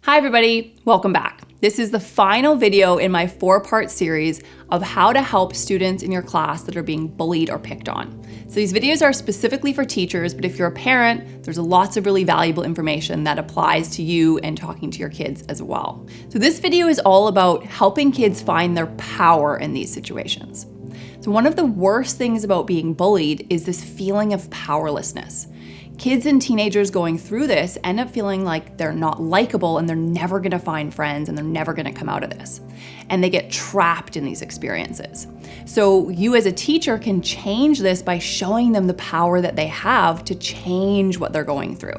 Hi everybody, welcome back. This is the final video in my 4-part series of how to help students in your class that are being bullied or picked on. So these videos are specifically for teachers, but if you're a parent, there's lots of really valuable information that applies to you and talking to your kids as well. So this video is all about helping kids find their power in these situations. So one of the worst things about being bullied is this feeling of powerlessness. Kids and teenagers going through this end up feeling like they're not likable and they're never gonna find friends and they're never gonna come out of this. And they get trapped in these experiences. So you as a teacher can change this by showing them the power that they have to change what they're going through.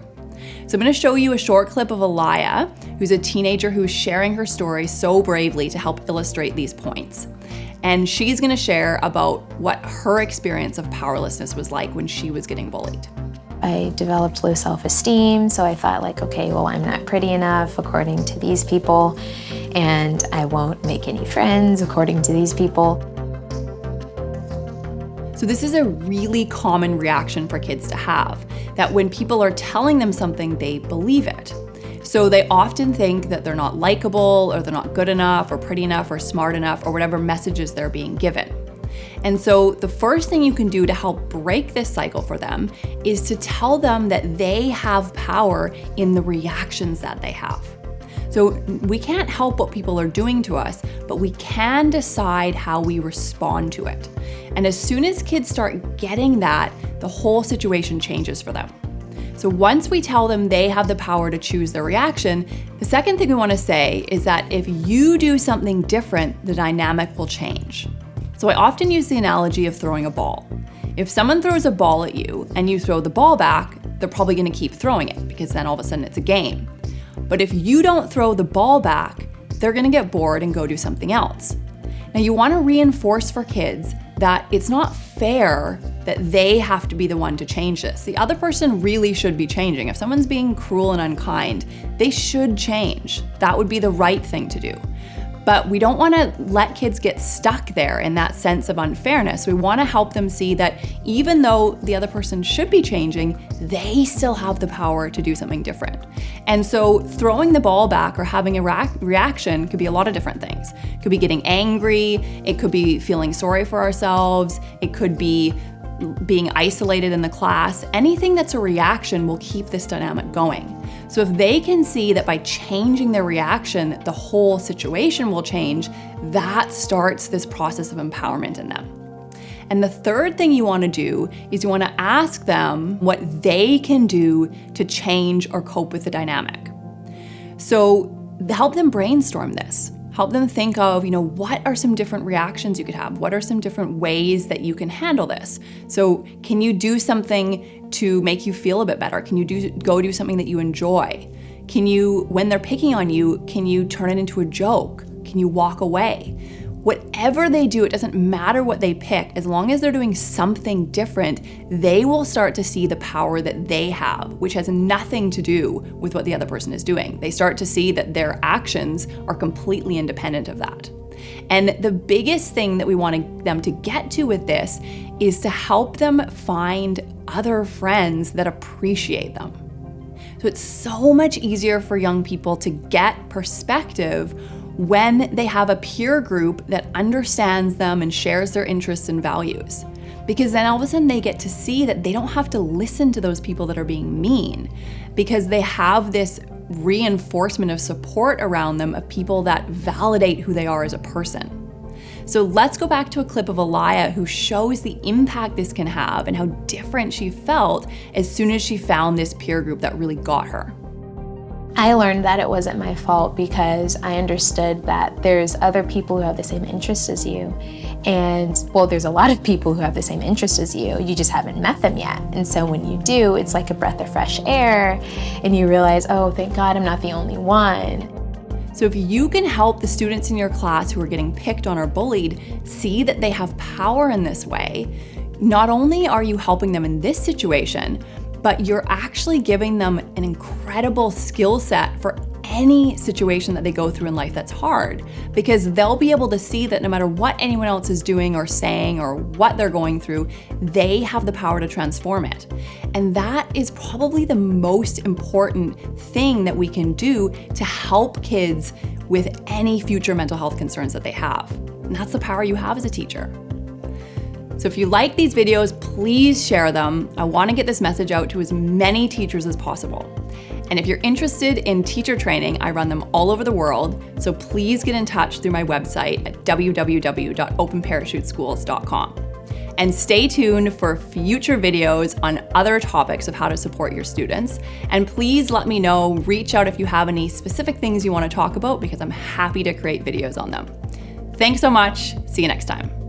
So I'm gonna show you a short clip of Alaya, who's a teenager who's sharing her story so bravely to help illustrate these points. And she's gonna share about what her experience of powerlessness was like when she was getting bullied. I developed low self-esteem, so I thought like, okay, well, I'm not pretty enough according to these people, and I won't make any friends according to these people. So this is a really common reaction for kids to have, that when people are telling them something, they believe it. So they often think that they're not likable, or they're not good enough, or pretty enough, or smart enough, or whatever messages they're being given. And so the first thing you can do to help break this cycle for them is to tell them that they have power in the reactions that they have. So we can't help what people are doing to us, but we can decide how we respond to it. And as soon as kids start getting that, the whole situation changes for them. So once we tell them they have the power to choose their reaction, the second thing we want to say is that if you do something different, the dynamic will change. So I often use the analogy of throwing a ball. If someone throws a ball at you and you throw the ball back, they're probably gonna keep throwing it because then all of a sudden it's a game. But if you don't throw the ball back, they're gonna get bored and go do something else. Now you wanna reinforce for kids that it's not fair that they have to be the one to change this. The other person really should be changing. If someone's being cruel and unkind, they should change. That would be the right thing to do. But we don't want to let kids get stuck there in that sense of unfairness. We want to help them see that even though the other person should be changing, they still have the power to do something different. And so throwing the ball back or having a reaction could be a lot of different things. It could be getting angry, it could be feeling sorry for ourselves, it could be being isolated in the class. Anything that's a reaction will keep this dynamic going. So if they can see that by changing their reaction, the whole situation will change, that starts this process of empowerment in them. And the third thing you want to do is you want to ask them what they can do to change or cope with the dynamic. So help them brainstorm this. Help them think of, what are some different reactions you could have? What are some different ways that you can handle this? So can you do something to make you feel a bit better? Can you go do something that you enjoy? Can you, when they're picking on you, can you turn it into a joke? Can you walk away? Whatever they do, it doesn't matter what they pick. As long as they're doing something different, they will start to see the power that they have, which has nothing to do with what the other person is doing. They start to see that their actions are completely independent of that. And the biggest thing that we want them to get to with this is to help them find other friends that appreciate them. So it's so much easier for young people to get perspective when they have a peer group that understands them and shares their interests and values. Because then all of a sudden they get to see that they don't have to listen to those people that are being mean, because they have this reinforcement of support around them of people that validate who they are as a person. So let's go back to a clip of Alaya who shows the impact this can have and how different she felt as soon as she found this peer group that really got her. I learned that it wasn't my fault because I understood that there's other people who have the same interests as you. And well, there's a lot of people who have the same interests as you just haven't met them yet. And so when you do, it's like a breath of fresh air and you realize, oh, thank God I'm not the only one. So if you can help the students in your class who are getting picked on or bullied see that they have power in this way, not only are you helping them in this situation, but you're actually giving them an incredible skill set for any situation that they go through in life that's hard, because they'll be able to see that no matter what anyone else is doing or saying or what they're going through, they have the power to transform it. And that is probably the most important thing that we can do to help kids with any future mental health concerns that they have. And that's the power you have as a teacher. So if you like these videos, please share them. I want to get this message out to as many teachers as possible. And if you're interested in teacher training, I run them all over the world. So please get in touch through my website at www.openparachuteschools.com. And stay tuned for future videos on other topics of how to support your students. And please let me know, reach out if you have any specific things you want to talk about, because I'm happy to create videos on them. Thanks so much. See you next time.